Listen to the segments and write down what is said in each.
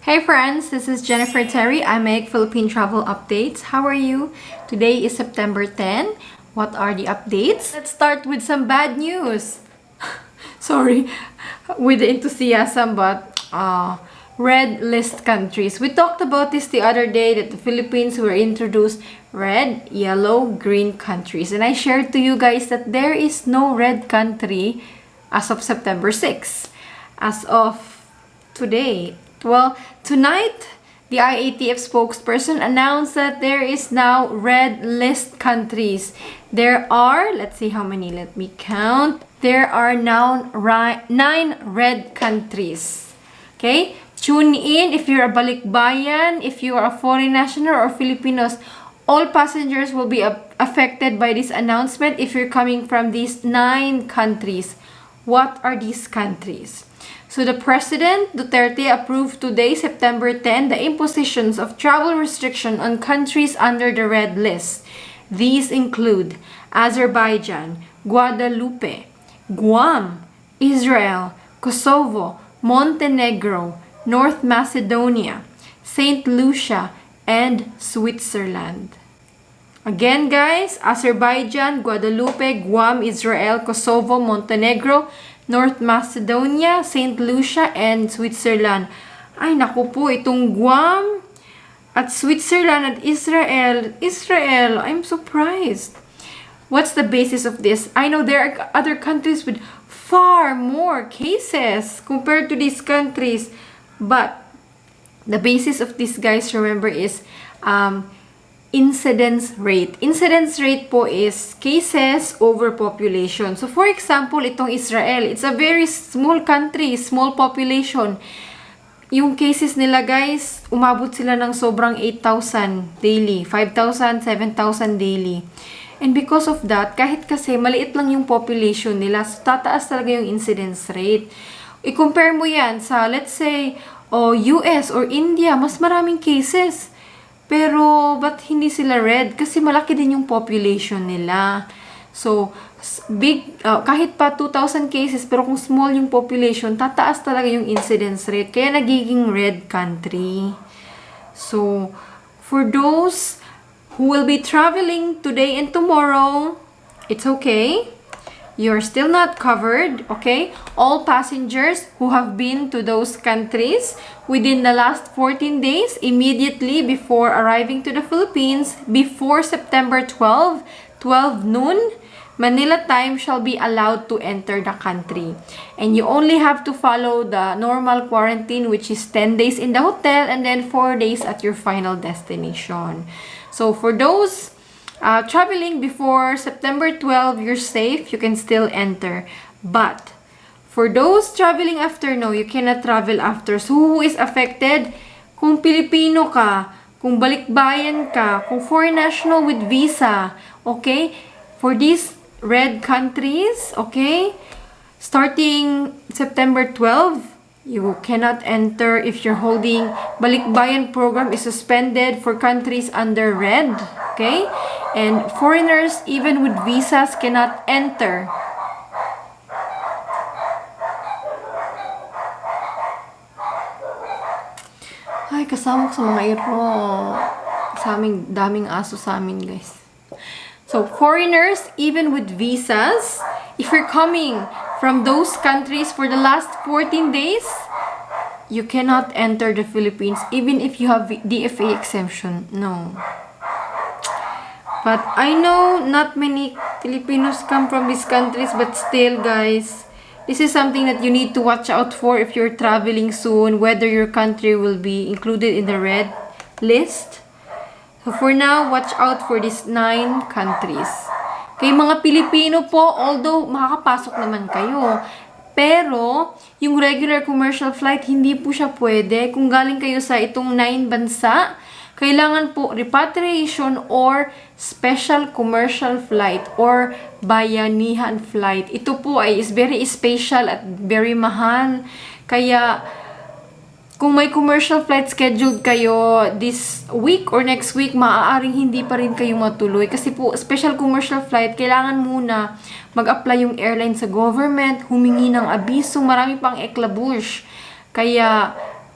Hey friends, this is Jennifer Terri. I make Philippine Travel Updates. How are you? Today is September 10. What are the updates? Let's start with some bad news. Sorry, with the enthusiasm, but red list countries. We talked about this the other day that the Philippines were introduced red, yellow, green countries. And I shared to you guys that there is no red country as of September 6. As of today. Well, tonight, the IATF spokesperson announced that there is now red list countries. There are, let's see how many, let me count. There are now 9 red countries. Okay? Tune in if you're a Balikbayan, if you are a foreign national or Filipinos. All passengers will be affected by this announcement if you're coming from these 9 countries. What are these countries? So the President Duterte approved today, September 10, the impositions of travel restriction on countries under the red list. These include Azerbaijan, Guadalupe, Guam, Israel, Kosovo, Montenegro, North Macedonia, St. Lucia, and Switzerland. Again guys, Azerbaijan, Guadalupe, Guam, Israel, Kosovo, Montenegro, North Macedonia, St. Lucia, and Switzerland. Ay, naku po, itong Guam at Switzerland at Israel, I'm surprised. What's the basis of this? I know there are other countries with far more cases compared to these countries, but the basis of this, guys, remember, is incidence rate. Incidence rate po is cases over population. So for example, itong Israel, it's a very small country, small population. Yung cases nila, guys, umabot sila ng sobrang 8,000 daily, 5,000, 7,000 daily. And because of that, kahit kasi maliit lang yung population nila, so tataas talaga yung incidence rate. I-compare mo yan sa, let's say, US or India, mas maraming cases. Pero, ba't hindi sila red? Kasi malaki din yung population nila. So, big, kahit pa 2,000 cases, pero kung small yung population, tataas talaga yung incidence rate. Kaya nagiging red country. So, for those who will be traveling today and tomorrow, it's okay. You're still not covered, okay? All passengers who have been to those countries within the last 14 days, immediately before arriving to the Philippines, before September 12 noon, Manila time shall be allowed to enter the country. And you only have to follow the normal quarantine, which is 10 days in the hotel and then 4 days at your final destination. So for those traveling before September 12, you're safe. You can still enter. But for those traveling after, no, you cannot travel after. So who is affected? Kung Pilipino ka, kung balikbayan ka, kung foreign national with visa, okay? For these red countries, okay? Starting September 12, you cannot enter if you're holding Balikbayan program is suspended for countries under red, okay? And foreigners, even with visas, cannot enter. Ay, kasama ko sa mga iro. Sa aming daming aso sa amin, guys. So, foreigners, even with visas, if you're coming from those countries for the last 14 days, you cannot enter the Philippines even if you have DFA exemption. No. But I know not many Filipinos come from these countries, but still, guys, this is something that you need to watch out for if you're traveling soon, whether your country will be included in the red list. So for now, watch out for these 9 countries. Kay mga Pilipino po, although makakapasok naman kayo, pero yung regular commercial flight, hindi po siya pwede. Kung galing kayo sa itong 9 bansa, kailangan po repatriation or special commercial flight or bayanihan flight. Ito po ay is very special at very mahal. Kaya kung may commercial flight scheduled kayo this week or next week, maaaring hindi pa rin kayo matuloy. Kasi po, special commercial flight, kailangan muna mag-apply yung airline sa government, humingi ng abiso, marami pang eklabush. Kaya,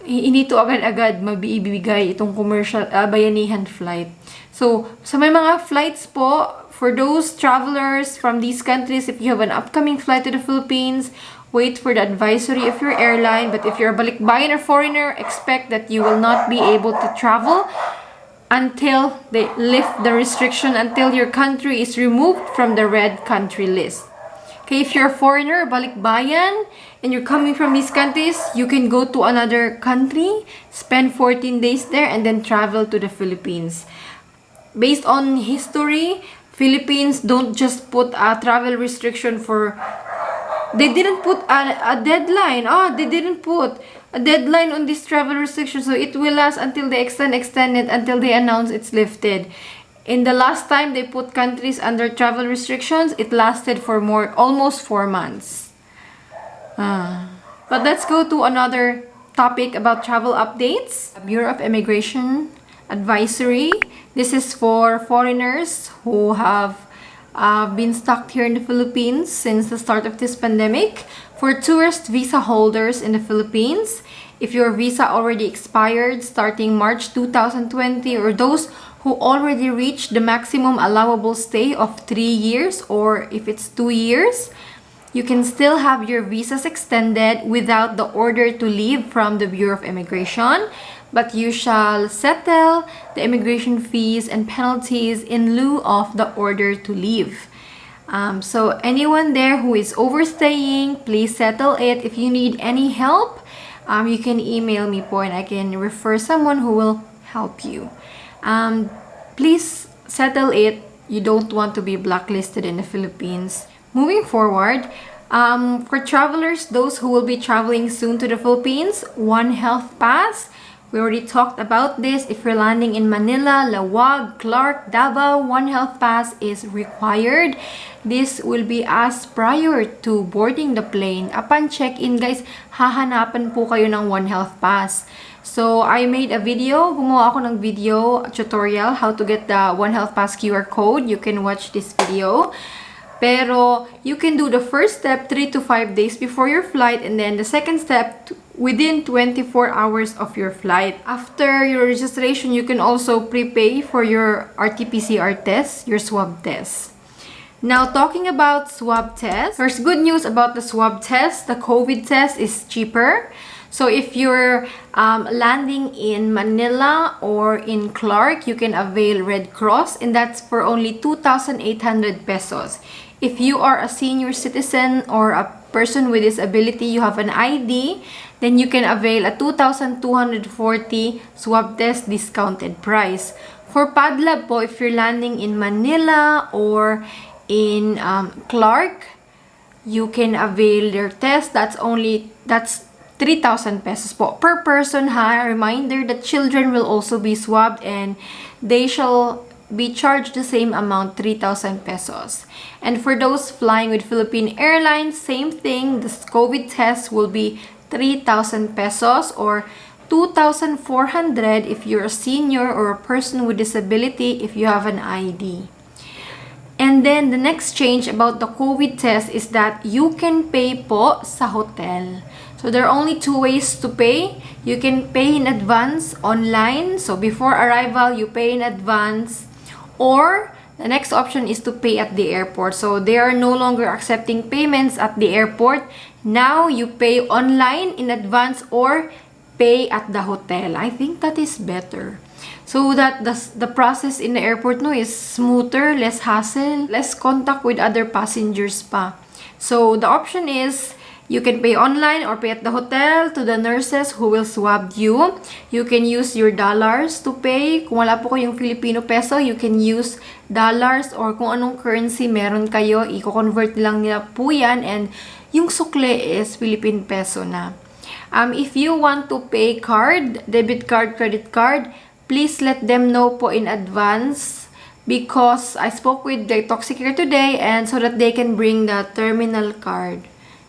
hindi to agad-agad mabibigay itong commercial bayanihan flight. So, sa may mga flights po, for those travelers from these countries, if you have an upcoming flight to the Philippines, wait for the advisory of your airline. But if you're a balikbayan or foreigner, expect that you will not be able to travel until they lift the restriction, until your country is removed from the red country list. Okay, if you're a foreigner, balikbayan, and you're coming from these countries, you can go to another country, spend 14 days there, and then travel to the Philippines. Based on history, Philippines don't just put a travel restriction for... They didn't put a deadline. They didn't put a deadline on this travel restriction. So it will last until they extend it, until they announce it's lifted. In the last time they put countries under travel restrictions, it lasted for almost 4 months. But let's go to another topic about travel updates. Bureau of Immigration Advisory. This is for foreigners who have been stuck here in the Philippines since the start of this pandemic. For tourist visa holders in the Philippines, if your visa already expired starting March 2020, or those who already reached the maximum allowable stay of 3 years, or if it's 2 years, you can still have your visas extended without the order to leave from the Bureau of Immigration, but you shall settle the immigration fees and penalties in lieu of the order to leave. So anyone there who is overstaying, please settle it. If you need any help, you can email me po and I can refer someone who will help you. Please settle it. You don't want to be blacklisted in the Philippines. Moving forward, for travelers, those who will be traveling soon to the Philippines, One Health Pass. We already talked about this. If you're landing in Manila, Lawag, Clark, Davao, One Health Pass is required. This will be asked prior to boarding the plane. Upon check-in, guys, hahanapan po kayo ng One Health Pass. So, I made a video. Gumawa ako ng video tutorial how to get the One Health Pass QR code. You can watch this video. Pero, you can do the first step 3 to 5 days before your flight, and then the second step within 24 hours of your flight. After your registration, you can also prepay for your RT-PCR test, your swab test. Now, talking about swab test, there's good news about the swab test. The COVID test is cheaper. So, if you're landing in Manila or in Clark, you can avail Red Cross, and that's for only 2,800 pesos. If you are a senior citizen or a person with disability, you have an ID, then you can avail a 2,240 swab test discounted price. For Padlab po, if you're landing in Manila or in Clark, you can avail their test. That's 3,000 pesos po per person, ha. Reminder that children will also be swabbed and they shall be charged the same amount, 3,000 pesos. And for those flying with Philippine Airlines, same thing. The COVID test will be 3,000 pesos or 2,400 if you're a senior or a person with disability if you have an ID. And then the next change about the COVID test is that you can pay po sa hotel. So there are only 2 ways to pay. You can pay in advance online. So before arrival, you pay in advance. Or the next option is to pay at the airport. So they are no longer accepting payments at the airport. Now you pay online in advance or pay at the hotel. I think that is better. So that the process in the airport is smoother, less hassle, less contact with other passengers pa. So the option is you can pay online or pay at the hotel to the nurses who will swab you. You can use your dollars to pay. Kung wala po kayong Filipino peso, you can use dollars or kung anong currency meron kayo, i-convert lang nila po yan, and yung sukle is Philippine peso na. If you want to pay card, debit card, credit card, please let them know po in advance because I spoke with the Toxicator today and so that they can bring the terminal card.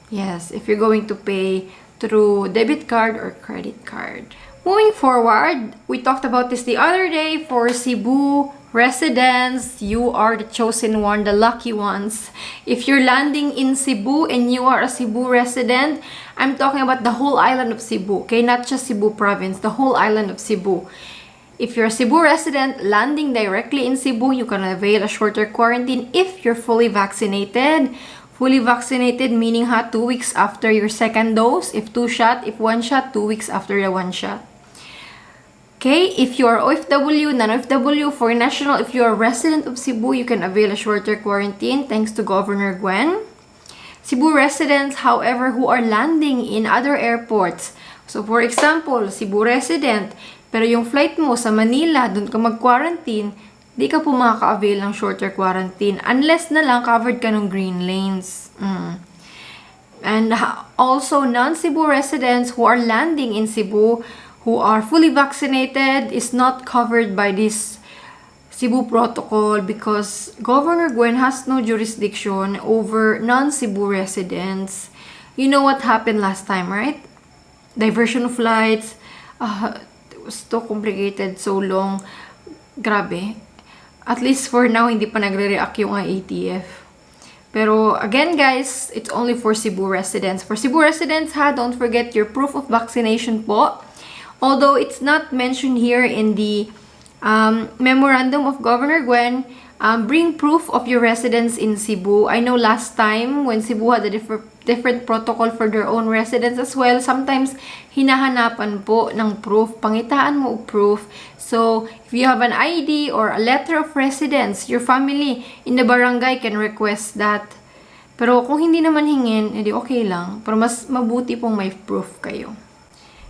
Yes, if you're going to pay through debit card or credit card. Moving forward, we talked about this the other day for Cebu Residents, you are the chosen one, the lucky ones. If you're landing in Cebu and you are a Cebu resident, I'm talking about the whole island of Cebu, okay? Not just Cebu province, the whole island of Cebu. If you're a Cebu resident landing directly in Cebu, you can avail a shorter quarantine if you're fully vaccinated. Fully vaccinated meaning 2 weeks after your second dose. If 2 shot, if 1 shot, 2 weeks after the 1 shot. Okay, if you are OFW, non-OFW, foreign national, if you are a resident of Cebu, you can avail a shorter quarantine thanks to Governor Gwen. Cebu residents, however, who are landing in other airports. So, for example, Cebu resident, pero yung flight mo sa Manila, dun ka mag-quarantine, di ka po makaka-avail ng shorter quarantine unless na lang covered ka ng green lanes. And also, non-Cebu residents who are landing in Cebu, who are fully vaccinated, is not covered by this Cebu protocol because Governor Gwen has no jurisdiction over non-Cebu residents. You know what happened last time, right? Diversion of flights. It was so complicated, so long. Grabe. At least for now, hindi pa nagre-react yung IATF. Pero again guys, it's only for Cebu residents. For Cebu residents don't forget your proof of vaccination po. Although it's not mentioned here in the memorandum of Governor Gwen, bring proof of your residence in Cebu. I know last time when Cebu had a different protocol for their own residents as well, sometimes hinahanapan po ng proof. Pangitaan mo proof. So, if you have an ID or a letter of residence, your family in the barangay can request that. Pero kung hindi naman hingin, edi okay lang. Pero mas mabuti pong may proof kayo.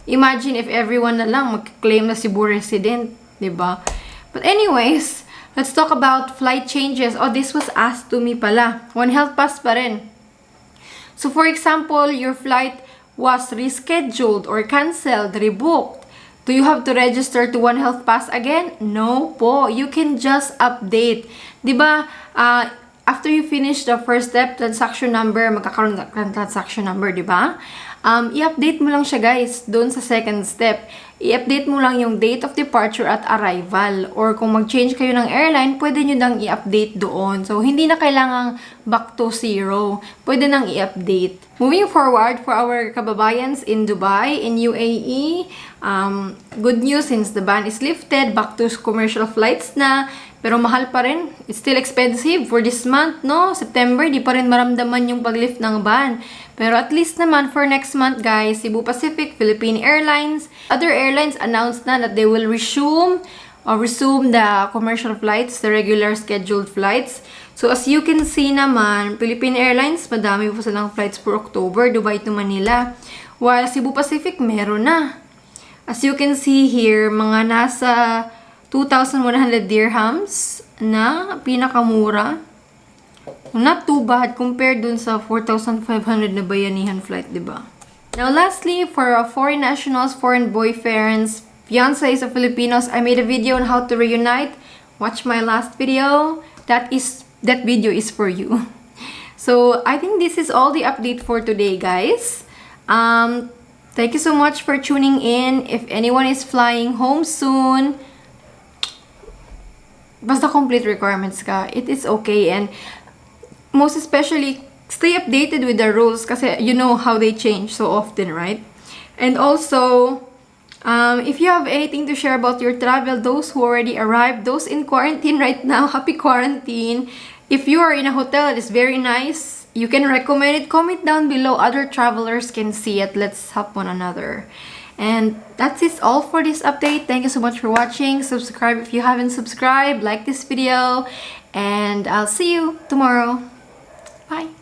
Imagine if everyone na lang mag-claim na Cebu resident, diba? But anyways, let's talk about flight changes. Oh, this was asked to me pala. One Health Pass pa rin. So, for example, your flight was rescheduled or canceled, rebooked. Do you have to register to One Health Pass again? No po. You can just update. Diba, after you finish the first step, transaction number, magkakaroon ng transaction number, diba? I-update mo lang siya guys doon sa second step. I-update mo lang yung date of departure at arrival. Or kung mag-change kayo ng airline, pwede nyo nang i-update doon. So, hindi na kailangang back to zero. Pwede nang i-update. Moving forward, for our kababayans in Dubai, in UAE, good news since the ban is lifted, back to commercial flights na. Pero mahal pa rin. It's still expensive for this month, no? September, di pa rin maramdaman yung paglift ng ban. Pero at least naman for next month, guys, Cebu Pacific, Philippine Airlines, other airlines announced na that they will resume the commercial flights, the regular scheduled flights. So as you can see naman, Philippine Airlines, madami po silang flights for October, Dubai to Manila. While Cebu Pacific, meron na. As you can see here, mga nasa 2,100 dirhams na pinakamura. Not too bad compared dun sa 4,500 na bayanihan flight, diba? Now, lastly, for foreign nationals, foreign boyfriends, fiancés of Filipinos, I made a video on how to reunite. Watch my last video. That video is for you. So, I think this is all the update for today, guys. Thank you so much for tuning in. If anyone is flying home soon, basta complete requirements ka, it is okay. And most especially, stay updated with the rules kasi you know how they change so often, right? And also, if you have anything to share about your travel, those who already arrived, those in quarantine right now, happy quarantine. If you are in a hotel that is very nice, you can recommend it. Comment down below. Other travelers can see it. Let's help one another. And that's it all for this update. Thank you so much for watching. Subscribe if you haven't subscribed. Like this video. And I'll see you tomorrow. Bye.